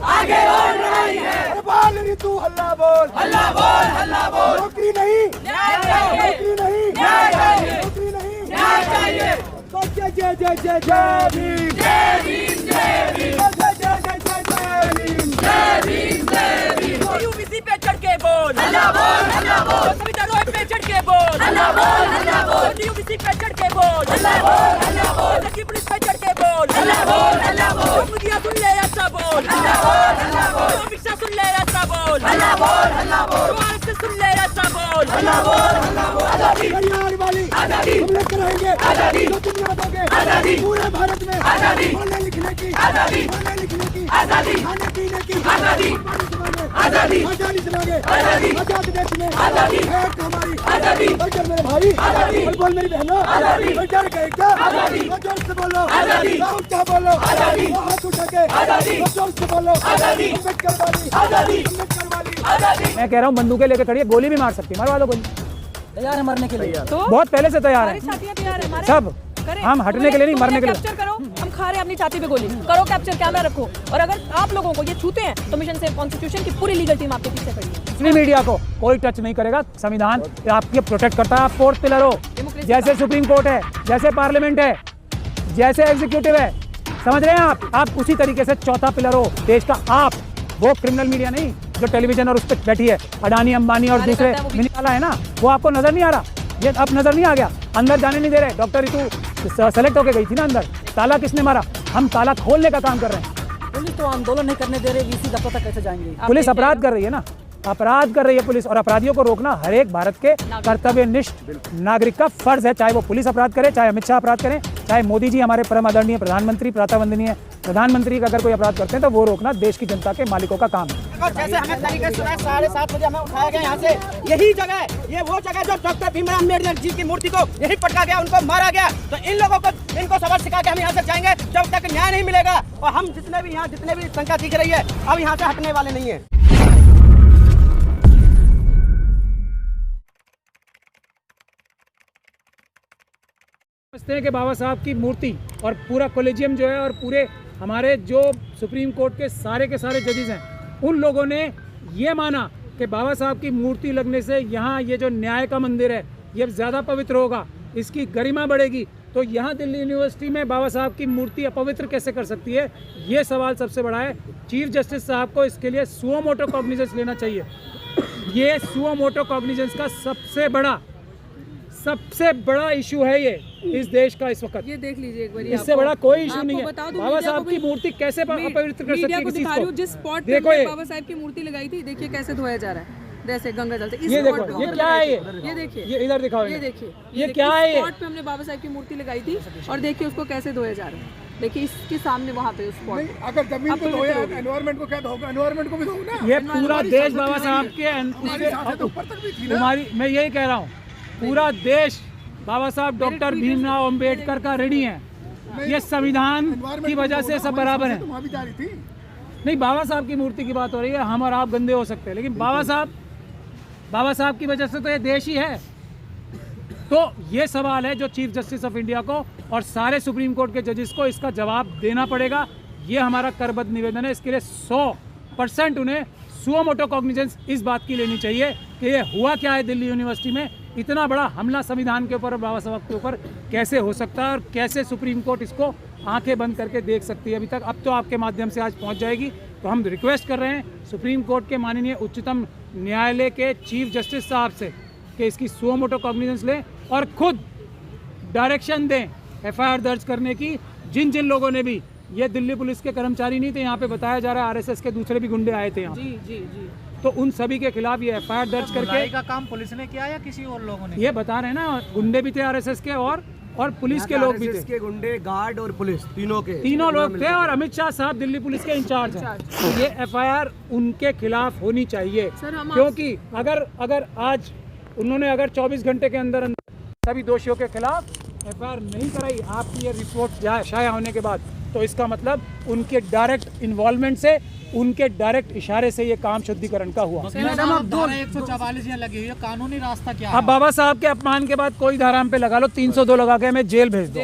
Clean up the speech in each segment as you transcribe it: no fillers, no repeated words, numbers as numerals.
आगे और लड़ाई है। बाल ऋतु हल्ला बोल, हल्ला बोल, हल्ला बोल। नौकरी नहीं न्याय चाहिए, नौकरी नहीं न्याय चाहिए, नौकरी नहीं न्याय चाहिए। तो जय जय जय जय जय भीम, जय भीम, जय भीम, जय जय जय जय भीम, जय भीम, जय भीम। यूपीसी पे चढ़ के बोल, हल्ला बोल, हल्ला बोल। संविधान पे चढ़ के बोल, हल्ला बोल, हल्ला बोल। यूपीसी पे चढ़ के बोल, हल्ला बोल, हल्ला बोल। दिल्ली पुलिस पे चढ़ के बोल, हल्ला बोल, हल्ला बोल। मुझे सुन ले अच्छा बोल, हल्ला बोल, हल्ला बोल। अमित सुन ले अच्छा बोल, हल्ला बोल, हल्ला बोल। महाराष्ट्र सुन ले अच्छा बोल, हल्ला बोल, हल्ला बोल। आजादी हरियाणा वाली आजादी हम लेकर रहेंगे, आजादी जो तुम यहाँ दोगे, आजादी पूरे भारत में आजादी। पढ़ने लिखने की आजादी, पढ़ने लिखने की आजादी, खाने पीने की आजादी, आजादी, आजादी चलाएंगे, आजादी, आजाद देश में आजादी है हमारी आजादी। बल्कि मेरे भाई आजादी, बोल मेरी बहनों आजादी। डर गए क्या आजादी, जोर से बोलो आजादी, क्या बोलो आजादी। हाथ उठा के आजादी, जोर से बोलो आजादी। अम्बेडकर वाली आजादी, अम्बेडकर वाली आजादी। मैं कह रहा हूँ बंदूकें लेके खड़ी है, गोली भी मार सकती है, मरवा दो गोली। तैयार है मरने के लिए, तो बहुत पहले से तैयार है सब। हम हटने के लिए नहीं, मरने के लिए। कैप्चर करो, हम खा रहे हैं अपनी छाती पे गोली, करो कैप्चर, कैमरा रखो। और अगर आप लोगों को ये छूते हैं तो मिशन सेव कॉन्स्टिट्यूशन की पूरी लीगल टीम आपके पीछे खड़ी है। अपनी मीडिया को कोई टच नहीं करेगा। संविधान आपकी प्रोटेक्ट करता है। आप फोर्थ पिलर हो, जैसे सुप्रीम कोर्ट है, जैसे पार्लियामेंट है, जैसे एग्जीक्यूटिव है, समझ रहे हैं आप उसी तरीके से चौथा पिलर हो देश का आप। वो क्रिमिनल मीडिया नहीं जो टेलीविजन और उस पर बैठी है, अडानी, अंबानी और दूसरे वाला है ना, वो आपको नजर नहीं आ रहा। ये अब नजर नहीं आ गया, अंदर जाने नहीं दे रहे। डॉक्टर ऋतु सेलेक्ट होके गई थी ना अंदर, ताला किसने मारा? हम ताला खोलने का काम कर रहे हैं। पुलिस तो आंदोलन नहीं करने दे रही, वीसी दफ्तर तक कैसे जाएंगे? पुलिस अपराध कर रही है ना, अपराध कर रही है पुलिस, और अपराधियों को रोकना हर एक भारत के कर्तव्यनिष्ठ नागरिक का फर्ज है। चाहे वो पुलिस अपराध करे, चाहे अमित शाह अपराध करें, चाहे मोदी जी हमारे परम आदरणीय प्रधानमंत्री, प्रातःवंदनीय प्रधानमंत्री का अगर कोई अपराध करते हैं तो वो रोकना देश की जनता के मालिकों का काम है। जैसे हमें तरीके से 7:30 बजे हमें उठाया गया यहाँ से, यही जगह, ये वो जगह जो डॉक्टर भीमराव अम्बेडकर जी की मूर्ति को यही पटका गया, उनको मारा गया। तो इन लोगों को, इनको सबक सिखा के हम यहाँ से जाएंगे जब तक न्याय नहीं मिलेगा। और हम जितने भी यहाँ जितने भी संख्या दिख रही है, अब यहाँ से हटने वाले नहीं है। समझते हैं कि बाबा साहब की मूर्ति और पूरा कॉलेजियम जो है और पूरे हमारे जो सुप्रीम कोर्ट के सारे जजेस हैं, उन लोगों ने ये माना कि बाबा साहब की मूर्ति लगने से यहाँ ये जो न्याय का मंदिर है ये ज़्यादा पवित्र होगा, इसकी गरिमा बढ़ेगी। तो यहाँ दिल्ली यूनिवर्सिटी में बाबा साहब की मूर्ति अपवित्र कैसे कर सकती है, ये सवाल सबसे बड़ा है। चीफ जस्टिस साहब को इसके लिए सुओ मोटो कॉग्निजेंस लेना चाहिए। ये सुओ मोटो कॉग्निजेंस का सबसे बड़ा इशू है ये इस देश का इस वक्त। ये देख लीजिए एक बार, इससे बड़ा कोई इशू नहीं है। बाबा साहब की मूर्ति कैसे अपवित्र कर सकती है किसी को? जिस स्पॉट पे बाबा साहब की मूर्ति लगाई थी, देखिए कैसे धोया जा रहा है, जैसे गंगा जल से। ये देखो, ये क्या है? ये देखिए, ये इधर दिखाओ, ये देखिए, ये क्या है? ये स्पॉट पे हमने बाबा साहब की मूर्ति लगाई थी और देखिए उसको कैसे धोया जा रहा है। देखिए इसके सामने वहाँ पे स्पॉट, अगर जमीन को धोया, एनवायरनमेंट को क्या धोगा? एनवायरनमेंट को भी धोगा ना। ये पूरा देश बाबा साहब के तुम्हारी, मैं यही कह रहा हूँ, पूरा देश बाबा साहब डॉक्टर भीमराव अंबेडकर का ऋणी है। ये संविधान की वजह से सब बराबर है। नहीं, बाबा साहब की मूर्ति की बात हो रही है। हम और आप गंदे हो सकते हैं, लेकिन बाबा साहब की वजह से तो ये देश ही है। तो ये सवाल है जो चीफ जस्टिस ऑफ इंडिया को और सारे सुप्रीम कोर्ट के जजेस को इसका जवाब देना पड़ेगा। ये हमारा करबद्ध निवेदन है। इसके लिए 100% उन्हें सुओ मोटो कॉग्निजेंस इस बात की लेनी चाहिए कि ये हुआ क्या है दिल्ली यूनिवर्सिटी में। इतना बड़ा हमला संविधान के ऊपर और बाबा साहब के ऊपर कैसे हो सकता है और कैसे सुप्रीम कोर्ट इसको आंखें बंद करके देख सकती है अभी तक। अब तो आपके माध्यम से आज पहुंच जाएगी। तो हम रिक्वेस्ट कर रहे हैं सुप्रीम कोर्ट के माननीय उच्चतम न्यायालय के चीफ जस्टिस साहब से कि इसकी सुओ मोटो कॉग्निजेंस लें और खुद डायरेक्शन दें FIR दर्ज करने की। जिन लोगों ने भी, ये दिल्ली पुलिस के कर्मचारी नहीं थे, यहाँ पे बताया जा रहा है RSS के दूसरे भी गुंडे आए थे यहाँ। जी। तो उन सभी के खिलाफ ये FIR दर्ज करके का काम पुलिस ने किया या किसी और लोगों ने? ये बता रहे हैं ना, गुंडे भी थे RSS के और पुलिस के लोग भी थे। के गुंडे, गार्ड और पुलिस तीनों लोग थे और अमित शाह साहब दिल्ली पुलिस के इंचार्ज हैं। ये FIR उनके खिलाफ होनी चाहिए, क्योंकि अगर आज उन्होंने 24 घंटे के अंदर सभी दोषियों के खिलाफ FIR नहीं कराई आपकी ये रिपोर्ट शाया होने के बाद, तो इसका मतलब उनके डायरेक्ट इन्वॉल्वमेंट से, उनके डायरेक्ट इशारे से ये काम शुद्धिकरण का हुआ। मैडम, अब 144 यहाँ लगी हुई है, कानूनी रास्ता क्या है? अब बाबा साहब के अपमान के बाद कोई धारा पे लगा लो, 302 लगा के हमें जेल भेज दो।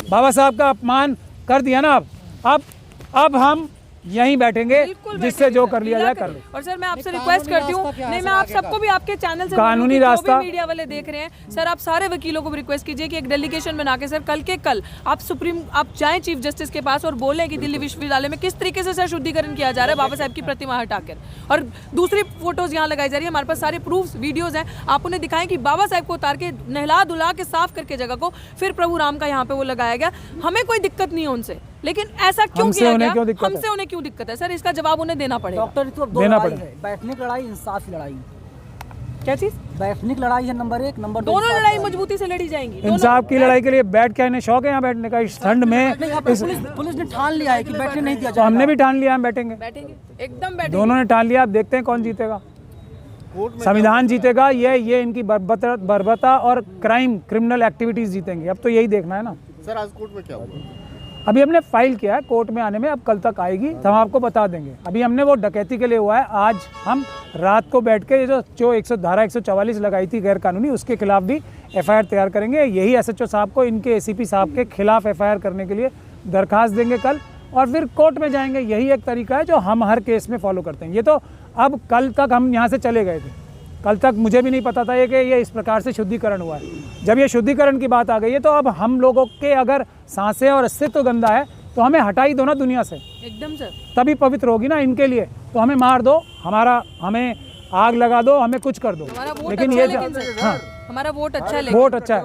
बाबा साहब का अपमान कर दिया ना। अब हम यहीं बैठेंगे, बिल्कुल जिससे बैठेंगे जो सर, कर लिया जाए लीला कर ले। और सर मैं आपसे नहीं, रिक्वेस्ट कानूनी करती हूँ, रास्ता क्या है नहीं सर मैं आप आगे सबको का? भी आपके चैनल से कानूनी बोलूंगी, जो रास्ता- भी मीडिया वाले देख रहे हैं सर, आप सारे वकीलों को भी रिक्वेस्ट कीजिए कि एक डेलीगेशन बना के सर कल के कल आप जाएं चीफ जस्टिस के पास और बोलें कि दिल्ली विश्वविद्यालय में किस तरीके से सर शुद्धिकरण किया जा रहा है बाबा साहब की प्रतिमा हटाकर, और दूसरी फोटोज यहाँ लगाई जा रही है, हमारे पास सारे प्रूफ वीडियोज हैं, आप उन्हें दिखाएं कि बाबा साहब को उतार के नहला धुला के साफ करके जगह को फिर प्रभु राम का यहाँ पे वो लगाया गया। हमें कोई दिक्कत नहीं है उनसे, लेकिन ऐसा क्यों हमसे किया उन्हें गया? क्यों दिक्कत है? हमसे उन्हें क्यों दिक्कत है सर? इसका जवाब उन्हें देना पड़ेगा। डॉक्टर ऋतु अब दो देना लड़ाई पड़ेगा। है, बैठने की लड़ाई, इंसाफ की लड़ाई। क्या चीज? बैठने की लड़ाई है नंबर 1, नंबर 2 दोनों लड़ाई मजबूती से लड़ी जाएंगी। इंसाफ की लड़ाई के लिए बैठ के इन्हें शौक है यहाँ बैठने का, इस ठंड में पुलिस ने ठान लिया है कि बैठने नहीं दिया तो जाएगा। हमने भी ठान लिया हम बैठेंगे, बैठेंगे, एकदम बैठेंगे। दोनों ने ठान लिया। अब देखते हैं कौन जीतेगा, संविधान जीतेगा ये इनकी बर्बरता और क्रिमिनल एक्टिविटीज जीतेंगे। अब तो यही देखना है ना सर। आज कोर्ट में क्या हुआ? अभी हमने फाइल किया है, कोर्ट में आने में अब कल तक आएगी तो हम आपको बता देंगे। अभी हमने वो डकैती के लिए हुआ है, आज हम रात को बैठ के जो धारा 144 लगाई थी गैर कानूनी, उसके खिलाफ भी एफआईआर तैयार करेंगे। यही एसएचओ साहब को इनके एसीपी साहब के खिलाफ एफआईआर करने के लिए दरखास्त देंगे कल, और फिर कोर्ट में जाएंगे। यही एक तरीका है जो हम हर केस में फॉलो करते हैं। ये तो अब कल तक हम यहाँ से चले गए थे, कल तक मुझे भी नहीं पता था कि ये इस प्रकार से शुद्धिकरण हुआ है। जब ये शुद्धिकरण की बात आ गई है तो अब हम लोगों के अगर सांसें और अस्तित्व गंदा है तो हमें हटा ही दो ना दुनिया से, एकदम सर। तभी पवित्र होगी ना इनके लिए। तो हमें मार दो, हमें आग लगा दो, हमें कुछ कर दो, हमारा वोट लेकिन अच्छा ये है, लेकिन सर, हाँ हमारा वोट अच्छा है, लेकिन वोट अच्छा है।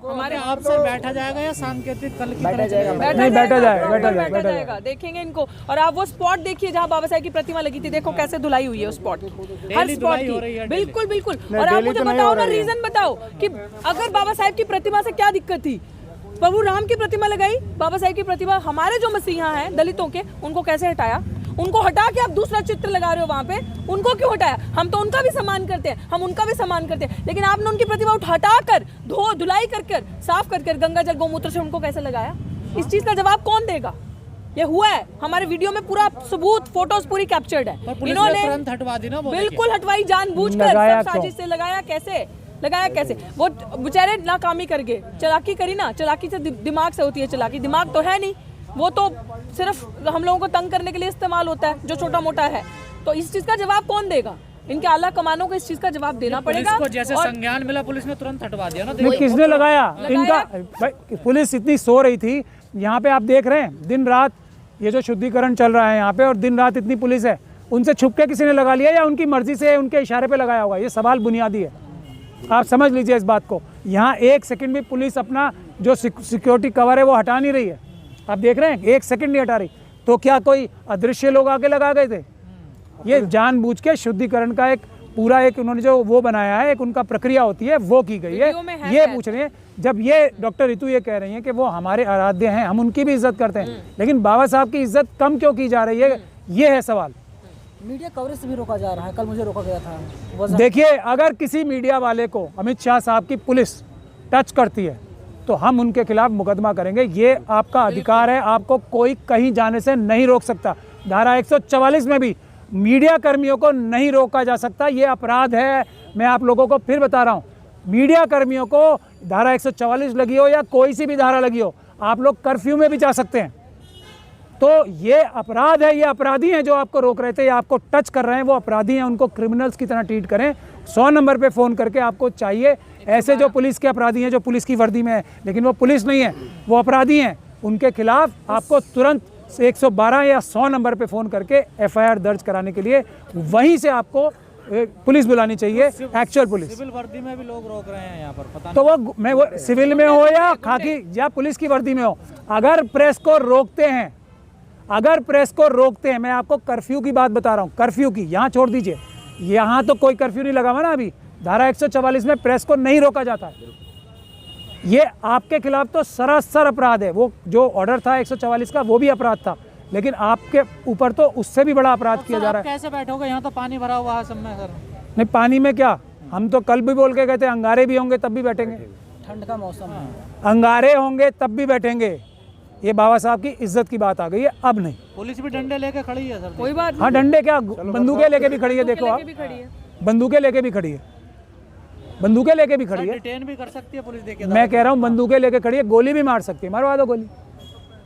हमारे आपसे बैठा जाएगा या सांकेतिक कल की तरह नहीं, बैठा जाएगा। देखेंगे इनको। और आप वो स्पॉट देखिए जहाँ बाबा साहब की प्रतिमा लगी थी, देखो कैसे धुलाई हुई है उस स्पॉट की, हर स्पॉट धुलाई हो रही की। है, बिल्कुल बिल्कुल। और आप मुझे बताओ ना, रीजन बताओ कि अगर बाबा साहब की प्रतिमा से क्या दिक्कत थी? प्रभु राम की प्रतिमा लगाई, बाबा साहब की प्रतिमा, हमारे जो मसीहा हैं दलितों के, उनको कैसे हटाया? उनको हटा के आप दूसरा चित्र लगा रहे हो वहाँ पे, उनको क्यों हटाया? हम तो उनका भी सम्मान करते हैं, हम उनका भी सम्मान करते हैं, लेकिन आपने उनकी प्रतिमा हटा कर धुलाई कर साफ कर गंगा जल गौमूत्र से उनको कैसे लगाया? इस चीज का जवाब कौन देगा? ये हुआ है, हमारे वीडियो में पूरा सबूत, फोटोज पूरी कैप्चर्ड है। इन्होंने तुरंत हटवा दी ना, बिल्कुल हटवाई, जानबूझकर, सब साजिश से लगाया। कैसे? वो बेचारे नाकामी कर गए, चलाकी करी ना, चलाकी से दिमाग से होती है चलाकी, दिमाग तो है नहीं, वो तो सिर्फ हम लोगों को तंग करने के लिए इस्तेमाल होता है, जो छोटा मोटा है। तो इस चीज का जवाब कौन देगा? इनके आला कमानों को इस चीज का जवाब देना पड़ेगा। पुलिस को जैसे संज्ञान मिला, पुलिस ने तुरंत हटवा दिया ना। नहीं, किसने लगाया इनका? भाई पुलिस इतनी सो रही थी, यहाँ पे आप देख रहे हैं दिन रात ये जो शुद्धिकरण चल रहा है यहाँ पे, और दिन रात इतनी पुलिस है, उनसे छुप के किसी ने लगा लिया या उनकी मर्जी से उनके इशारे पे लगाया होगा? ये सवाल बुनियादी है, आप समझ लीजिए इस बात को। यहाँ एक सेकंड भी पुलिस अपना जो सिक्योरिटी कवर है वो हटा नहीं रही है, आप देख रहे हैं, एक सेकंड नहीं हटा रही। तो क्या कोई अदृश्य लोग आके लगा गए थे? ये जानबूझ के शुद्धिकरण का एक पूरा एक उन्होंने जो वो बनाया है, एक उनका प्रक्रिया होती है, वो की गई है। ये पूछ रहे हैं, जब ये डॉक्टर ऋतु ये कह रही हैं कि वो हमारे आराध्य हैं, हम उनकी भी इज्जत करते हैं, लेकिन बाबा साहब की इज्जत कम क्यों की जा रही है, ये है सवाल। मीडिया कवरेज से भी रोका जा रहा है, कल मुझे रोका गया था। देखिए, अगर किसी मीडिया वाले को अमित शाह साहब की पुलिस टच करती है तो हम उनके खिलाफ मुकदमा करेंगे, ये आपका अधिकार है, आपको कोई कहीं जाने से नहीं रोक सकता। धारा 144 में भी मीडिया कर्मियों को नहीं रोका जा सकता, ये अपराध है। मैं आप लोगों को फिर बता रहा हूँ, मीडिया कर्मियों को धारा 144 लगी हो या कोई सी भी धारा लगी हो, आप लोग कर्फ्यू में भी जा सकते हैं। तो ये अपराध है, ये अपराधी हैं जो आपको रोक रहे थे या आपको टच कर रहे हैं, वो अपराधी हैं, उनको क्रिमिनल्स की तरह ट्रीट करें। 100 नंबर पे फ़ोन करके आपको चाहिए, ऐसे जो पुलिस के अपराधी हैं, जो पुलिस की वर्दी में है लेकिन वो पुलिस नहीं है, वो अपराधी हैं, उनके खिलाफ आपको तुरंत 112 या 100 नंबर पे फ़ोन करके एफआईआर दर्ज कराने के लिए वहीं से आपको पुलिस बुलानी चाहिए, एक्चुअल पुलिस। सिविल वर्दी में भी लोग रोक रहे हैं यहाँ पर, पता तो वो सिविल में हो या खाकी या पुलिस की वर्दी में हो, अगर प्रेस को रोकते हैं, मैं आपको कर्फ्यू की बात बता रहा हूँ, कर्फ्यू की यहाँ छोड़ दीजिए, यहाँ तो कोई कर्फ्यू नहीं लगा हुआ ना अभी। धारा 144 में प्रेस को नहीं रोका जाता है, ये आपके खिलाफ तो सरासर अपराध है। वो जो ऑर्डर था 144 का वो भी अपराध था, लेकिन आपके ऊपर तो उससे भी बड़ा अपराध किया जा रहा है। कैसे बैठोगे? यहाँ तो पानी भरा हुआ है सब में सर। नहीं, पानी में क्या, हम तो कल भी बोल के गए थे, अंगारे भी होंगे तब भी बैठेंगे, ठंड का मौसम है, अंगारे होंगे तब भी बैठेंगे। ये बाबा साहब की इज्जत की बात आ गई है, अब नहीं। पुलिस भी डंडे लेके खड़ी है सर। कोई बात हाँ, डंडे क्या, बंदूकें लेके भी खड़ी है, देखो आप, बंदूकें लेके भी खड़ी है, बंदूकें लेके भी खड़ी है। डिटेन भी कर सकती है पुलिस, देखिए मैं कह रहा हूँ बंदूकें लेके खड़ी है, गोली भी मार सकती है, मारवा दो गोली,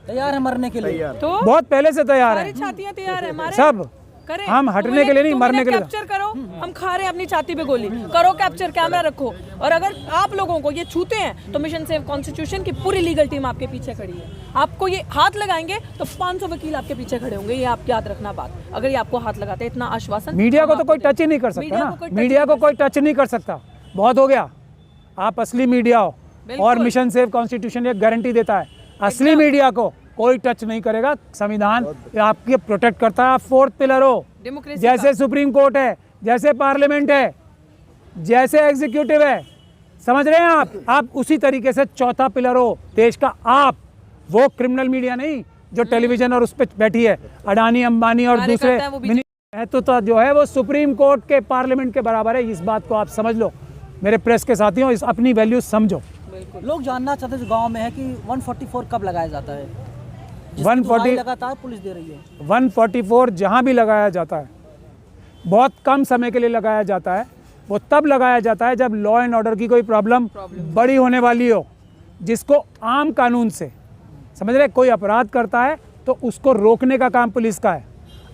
तैयार है मरने के लिए। तो बहुत पहले से तैयार सारी है छातियां तैयार है हमारे, सब। करें हम हटने के लिए नहीं, मरने के लिए। कैप्चर करो, हम खा रहे हैं अपनी छाती पे गोली, करो कैप्चर, कैमरा रखो। और अगर आप लोगों को ये छूते हैं तो मिशन सेव कॉन्स्टिट्यूशन की पूरी लीगल टीम आपके पीछे खड़ी है। आपको ये हाथ लगाएंगे तो 500 वकील आपके पीछे खड़े होंगे, ये आप याद रखना बात। अगर ये आपको हाथ लगाते हैं, इतना आश्वासन मीडिया को तो कोई टच ही नहीं कर सकता ना, मीडिया को कोई टच नहीं कर सकता। बहुत हो गया, आप असली मीडिया हो। और मिशन सेव कॉन्स्टिट्यूशन एक गारंटी देता है, असली मीडिया को कोई टच नहीं करेगा। संविधान आपके प्रोटेक्ट करता है। आप फोर्थ पिलर हो, डेमोक्रेसी जैसे सुप्रीम कोर्ट है, जैसे पार्लियामेंट है, जैसे एग्जीक्यूटिव है, समझ रहे हैं आप उसी तरीके से चौथा पिलर हो देश का। आप वो क्रिमिनल मीडिया नहीं जो टेलीविजन और उस पर बैठी है, अडानी अंबानी और दूसरे तो जो है वो सुप्रीम कोर्ट के पार्लियामेंट के बराबर है। इस बात को आप समझ लो मेरे प्रेस के साथियों, इस अपनी वैल्यूज समझो। लोग जानना चाहते हैं जो गांव में है कि 144 कब लगाया जाता है, 140 लगातार पुलिस दे रही है। 144 जहाँ भी लगाया जाता है बहुत कम समय के लिए लगाया जाता है। वो तब लगाया जाता है जब लॉ एंड ऑर्डर की कोई प्रॉब्लम बड़ी होने वाली हो, जिसको आम कानून से, समझ रहे, कोई अपराध करता है तो उसको रोकने का काम पुलिस का है।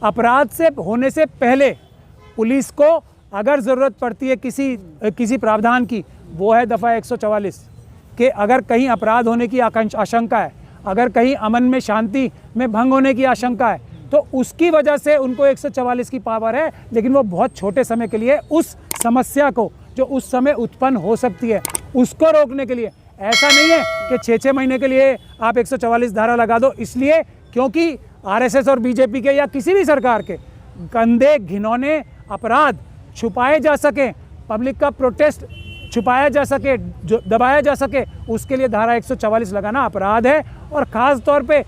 अपराध से होने से पहले पुलिस को अगर ज़रूरत पड़ती है किसी प्रावधान की, वो है दफ़ा 144 कि अगर कहीं अपराध होने की आशंका है, अगर कहीं अमन में शांति में भंग होने की आशंका है, तो उसकी वजह से उनको 144 की पावर है। लेकिन वो बहुत छोटे समय के लिए उस समस्या को जो उस समय उत्पन्न हो सकती है उसको रोकने के लिए। ऐसा नहीं है कि 6-6 महीने के लिए आप 144 धारा लगा दो, इसलिए क्योंकि आरएसएस और बीजेपी के या किसी भी सरकार के गंदे घिनौने अपराध छुपाए जा सके, पब्लिक का प्रोटेस्ट छुपाया जा सके, जो दबाया जा सके, उसके लिए धारा 144 लगाना अपराध है। और ख़ास तौर पे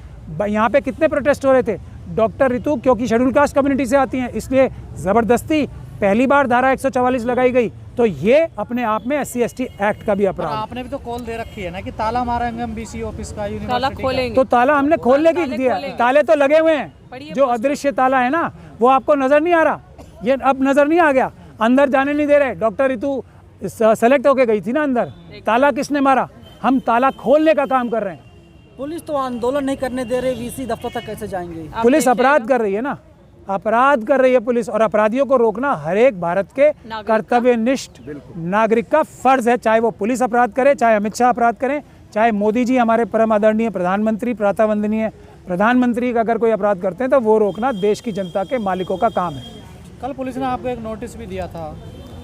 यहाँ पे कितने प्रोटेस्ट हो रहे थे, डॉक्टर रितु क्योंकि शेड्यूल कास्ट कम्युनिटी से आती हैं, इसलिए ज़बरदस्ती पहली बार धारा 144 लगाई गई। तो ये अपने आप में SC/ST एक्ट का भी अपराध। आपने भी तो कॉल दे रखी है ना कि ताला मारेंगे हम BC ऑफिस का, ताला खोलेंगे। तो ताला हमने खोलने की दिया, ताले तो लगे हुए हैं। जो अदृश्य ताला है ना, वो आपको नज़र नहीं आ रहा, ये अब नज़र नहीं आ गया, अंदर जाने नहीं दे रहे। डॉक्टर रितु सेलेक्ट होके गई थी ना अंदर, ताला किसने मारा? हम ताला खोलने का काम कर रहे हैं। पुलिस तो आंदोलन नहीं करने दे रही, VC दफ्तर तक कैसे जाएंगे? पुलिस अपराध कर रही है ना, अपराध कर रही है पुलिस, और अपराधियों को रोकना हर एक भारत के कर्तव्यनिष्ठ नागरिक का फर्ज है। चाहे वो पुलिस अपराध करे, चाहे अमित शाह अपराध करें, चाहे मोदी जी हमारे परम आदरणीय प्रधानमंत्री, प्रातः वंदनीय प्रधानमंत्री का अगर कोई अपराध करते हैं तो वो रोकना देश की जनता के मालिकों का काम है। कल पुलिस ने आपको एक नोटिस भी दिया था।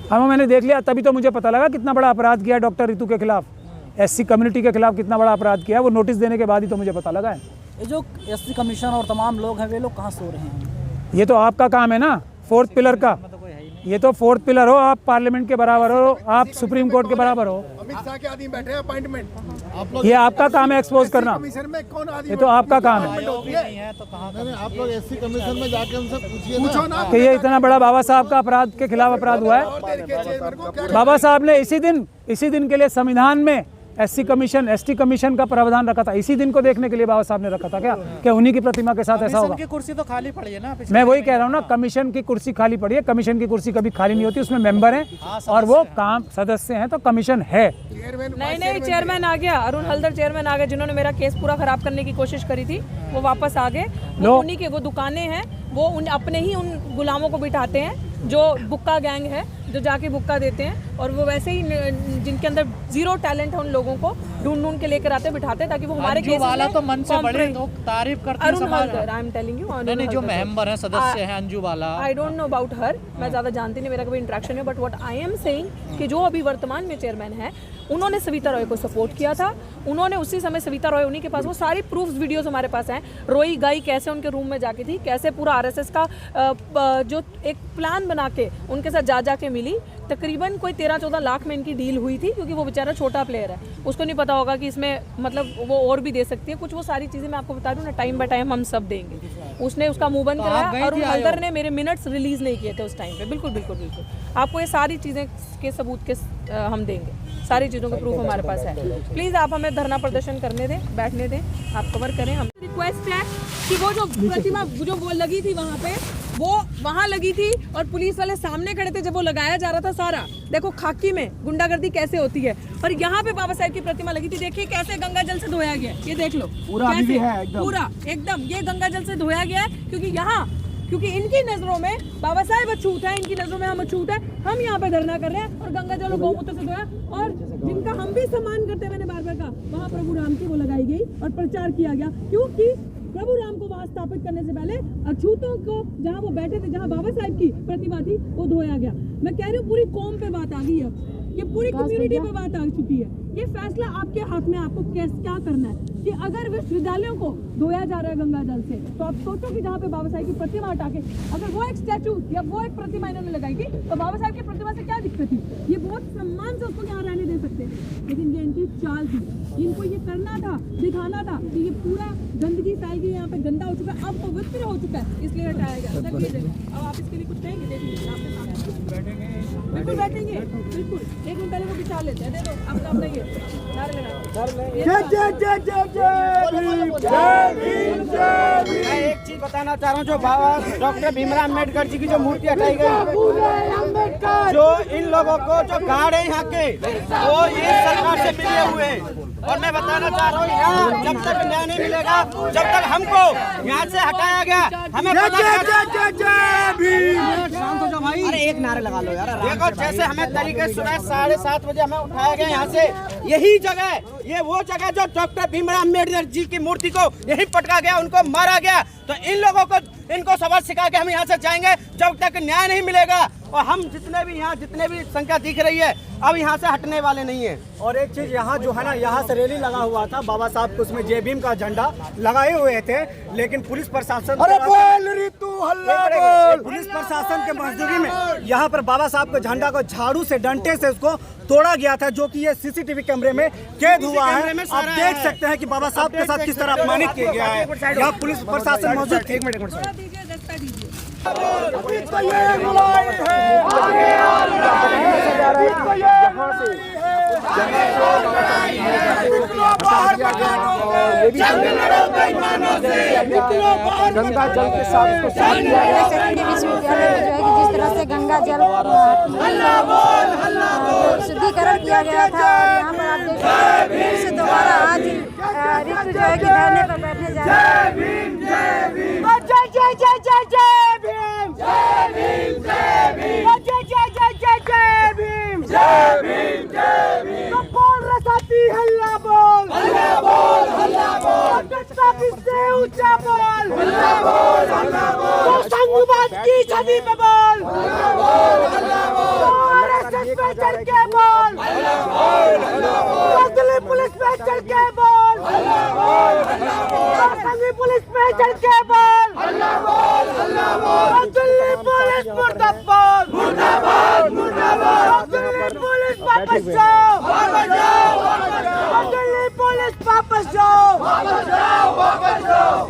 हाँ, मैंने देख लिया, तभी तो मुझे पता लगा कितना बड़ा अपराध किया डॉक्टर रितु के खिलाफ, SC कम्युनिटी के खिलाफ कितना बड़ा अपराध किया। वो नोटिस देने के बाद ही तो मुझे पता लगा है। ये जो SC कमीशन और तमाम लोग हैं, वे लोग कहाँ सो रहे हैं? ये तो आपका काम है ना, फोर्थ पिलर का। ये तो फोर्थ पिलर हो, आप पार्लियामेंट के बराबर हो, आप सुप्रीम कोर्ट के बराबर हो। अमित शाह के आदमी बैठे हैं अपॉइंटमेंट, ये आपका काम है एक्सपोज करना, कमीशन में कौन आदमी? ये तो आपका काम है। आप लोग SC कमीशन में जाके उनसे पूछो ना कि ये इतना बड़ा बाबा साहब का अपराध के खिलाफ अपराध हुआ है। बाबा साहब ने इसी दिन के लिए संविधान में SC कमीशन, ST कमीशन का प्रावधान रखा था। इसी दिन को देखने के लिए बाबा साहब ने रखा था क्या कि उन्हीं की प्रतिमा के साथ ऐसा होगा? की कुर्सी तो खाली पड़ी है ना। मैं वही कह रहा हूँ ना, कमीशन की कुर्सी खाली पड़ी है। कमीशन की कुर्सी कभी खाली नहीं होती, उसमें मेंबर हैं और वो काम सदस्य हैं, तो कमीशन है। नहीं, चेयरमैन आ गया, अरुण हल्दर चेयरमैन आ गए, जिन्होंने मेरा केस पूरा खराब करने की कोशिश करी थी, वो वापस आ गए। उन्हीं के वो दुकानें हैं, वो अपने ही उन गुलामों को बिठाते हैं जो बुक्का गैंग है, जो जाके बुक्का देते हैं, और वो वैसे ही जिनके अंदर जीरो टैलेंट है उन लोगों को ढूंढ के लेकर आते बिठाते हैं, ताकि वो हमारे केस वाला तो मन से बड़े लोग तारीफ करते हैं। Arun Haldar, I am telling you, नहीं, जो मेंबर है, सदस्य हैं, अंजू वाला, I don't know about her, मैं ज़्यादा जानती नहीं, मेरा कभी इंटरेक्शन है। But what I am saying कि जो अभी वर्तमान में चेयरमैन है, उन्होंने सविता रॉय को सपोर्ट किया था। उन्होंने उसी समय सविता रॉय, उन्हीं के पास वो सारी प्रूफ्स वीडियोस हमारे पास हैं। रोई गाई कैसे उनके रूम में जाके थी, कैसे पूरा RSS का जो एक प्लान बना के उनके साथ जा के मिली। तकरीबन कोई 13-14 लाख में इनकी डील हुई थी, क्योंकि वो बेचारा छोटा प्लेयर है, उसको नहीं पता होगा कि इसमें मतलब वो और भी दे सकती है कुछ। वो सारी चीज़ें मैं आपको बता दूँ ना, टाइम बाय टाइम हम सब देंगे। उसने उसका मुंह बंद कराया। अरुण हल्दर ने मेरे मिनट्स रिलीज़ नहीं किए थे उस टाइम पे। बिल्कुल आपको ये सारी चीज़ें के सबूत के हम देंगे। सारी चीज़ों के प्रूफ हमारे पास है। प्लीज़ आप हमें धरना प्रदर्शन करने दें, बैठने दें, आप कवर करें। हम रिक्वेस्ट है कि वो जो प्रतिमा जो वो लगी थी वहाँ पे, वो वहाँ लगी थी और पुलिस वाले सामने खड़े थे जब वो लगाया जा रहा था सारा। देखो खाकी में गुंडागर्दी कैसे होती है। और यहाँ पे बाबा साहेब की प्रतिमा लगी थी, देखिए कैसे गंगा जल से धोया गया, ये देख लो कैसे पूरा एकदम ये गंगा जल से धोया गया है। क्योंकि इनकी नजरों में बाबा साहेब अछूत है, इनकी नजरों में हम अछूत है। हम यहाँ पे धरना कर रहे हैं और गंगा जल गौमूत्र से धोया। और जिनका हम भी सम्मान करते हैं, मैंने बार बार कहा, वहाँ प्रभु राम की वो लगाई गई और प्रचार किया गया, क्योंकि प्रभु राम को वहां स्थापित करने से पहले अछूतों को जहां वो बैठे थे, जहां बाबा साहेब की प्रतिमा थी, वो धोया गया। मैं कह रही हूँ पूरी कौम पे बात आ गई है, ये पूरी कम्युनिटी पे बात आ चुकी है। ये फैसला आपके हाथ में, आपको क्या करना है कि अगर विश्वविद्यालयों को धोया जा रहा है गंगा जल से, तो आप सोचो कि जहाँ पे बाबा साहेब की प्रतिमा हटा के अगर वो एक स्टैचू या वो एक प्रतिमा इन्होंने लगाएगी, तो बाबा साहेब की प्रतिमा से क्या दिक्कत थी? ये बहुत सम्मान से उसको यहाँ रहने दे सकते हैं, लेकिन ये इनकी चाल थी। इनको ये करना था, दिखाना था कि ये पूरा गंदगी फैल गई, यहाँ पे गंदा हो चुका है, अब पवित्र हो चुका है, इसलिए हटाया गया। अब आप इसके लिए कुछ कहेंगे? देखिए आपके सामने बिल्कुल बैठेंगे, बिल्कुल 1 मिनट पहले वो विचार लेते हैं। दे दो अपना ये नारे मैं एक चीज बताना चाह रहा हूँ, जो बाबा डॉक्टर भीमराव अम्बेडकर जी की जो मूर्ति हटाई गई, जो इन लोगों को जो गार्ड है यहाँ के, वो इस सरकार से मिले हुए हैं। और मैं बताना चाह रहा हूँ, यहाँ जब तक न्याय नहीं मिलेगा, जब तक हमको यहाँ से हटाया गया, हमें अरे एक नारे लगा लो यार। देखो जैसे हमें तरीके से सुबह 7:30 बजे हमें उठाया गया यहाँ से, यही जगह, ये वो जगह जो डॉक्टर भीमराव अम्बेडकर जी की मूर्ति को यही पटका गया, उनको मारा गया। तो इन लोगों को, इनको सबक सिखा के हम यहाँ से जाएंगे जब तक न्याय नहीं मिलेगा। और हम जितने भी संख्या दिख रही है, अब यहाँ से हटने वाले नहीं है। और एक चीज यहाँ जो है ना, यहाँ से रैली लगा हुआ था, बाबा साहब को उसमें जय भीम का झंडा लगाए हुए थे, लेकिन पुलिस प्रशासन पुलिस प्रशासन के मंजूरी में यहाँ पर बाबा साहब के झंडा को झाड़ू से, डंडे से उसको तोड़ा गया था, जो कि ये सीसीटीवी कैमरे में कैद हुआ है। आप देख सकते हैं कि बाबा साहब के साथ किस तरह अपमानित किया गया है। यहाँ पुलिस प्रशासन मौजूद थी। एक मिनट गंगा जल के साथ विश्वविद्यालय में जो है कि जिस तरह से गंगा जल शुद्धिकरण किया गया था, यहाँ पर आप देख सकते हैं फिर से दोबारा आज ऋतु जो है कि धरने पर बैठने जा रहे पुलिस पे चढ़ के बोल, पुलिस पे चढ़ के बोल, दिल्ली पुलिस मुर्दाबाद, मुर्दाबाद, मुर्दाबाद, दिल्ली पुलिस वापस जाओ, दिल्ली पुलिस वापस जाओ, वापस जाओ, वापस जाओ।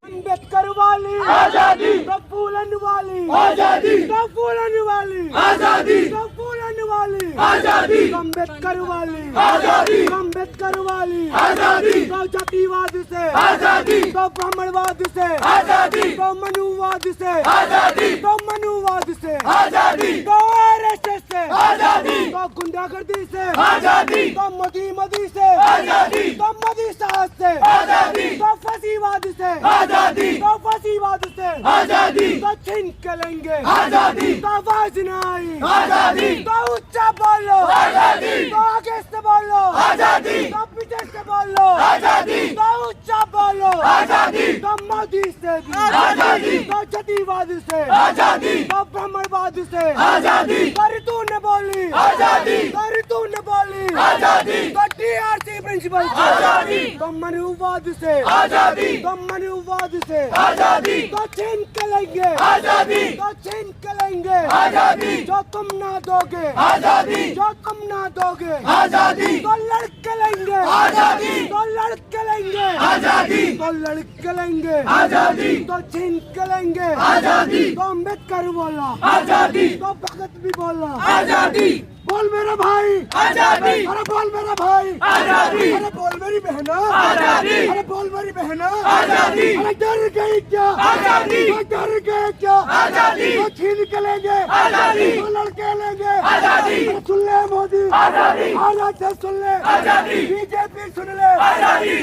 अम्बेडकर वाली आजादी, फूलन वाली आजादी, फूलन वाली आजादी, फूलन वाली आजादी, अम्बेडकर वाली आजादी, अम्बेडकर वाली आजादी, जातिवाद से आजादी, ब्राह्मणवाद से आजादी, मनुवाद से आजादी, मनुवाद से आजादी, आरएसएस से आजादी, गुंडागर्दी से आजादी, मोदी से आजादी, मोदी साहब से आजादी, फसीवाद से आजादी, फसीवाद से आजादी, छीन के लेंगे आजादी, आवाज न आई आजादी, ऊंचा बोलो आजादी, आगे से बोलो आजादी, पीछे से बोलो आजादी, ऊंचा बोलो आजादी, मोदी से आजादी, जातिवाद से आजादी, ब्राह्मणवाद से आजादी, कर तू न बोली आजादी, कर तू न बोली पुलिस आजादी, तो DRC प्रिंसिपल आजादी, तो मनुवाद से आजादी, तो मनुवाद से आजादी, तो छीन के लेंगे आजादी, तो छीन के लेंगे आजादी, जो तुम ना दोगे आजादी, जो तुम ना दोगे आजादी, तो लड़के लेंगे आजादी, तो लड़के लेंगे आजादी, तो लड़के लेंगे आजादी, तो छीन के लेंगे आजादी, तो अम्बेडकर बोला आजादी, तो भगत भी बोला आजादी, बोल मेरा भाई आजादी, अरे बोल मेरा भाई आजादी, अरे बोल मेरी बहना आजादी, अरे बोल मेरी बहना आजादी, अरे डर गई क्या आजादी, डर गए क्या आजादी, तो छीन के लेंगे आजादी, तो लड़के लेंगे आजादी, सुन ले मोदी आजादी, आजादी सुन ले आजादी, बीजेपी सुन ले आजादी।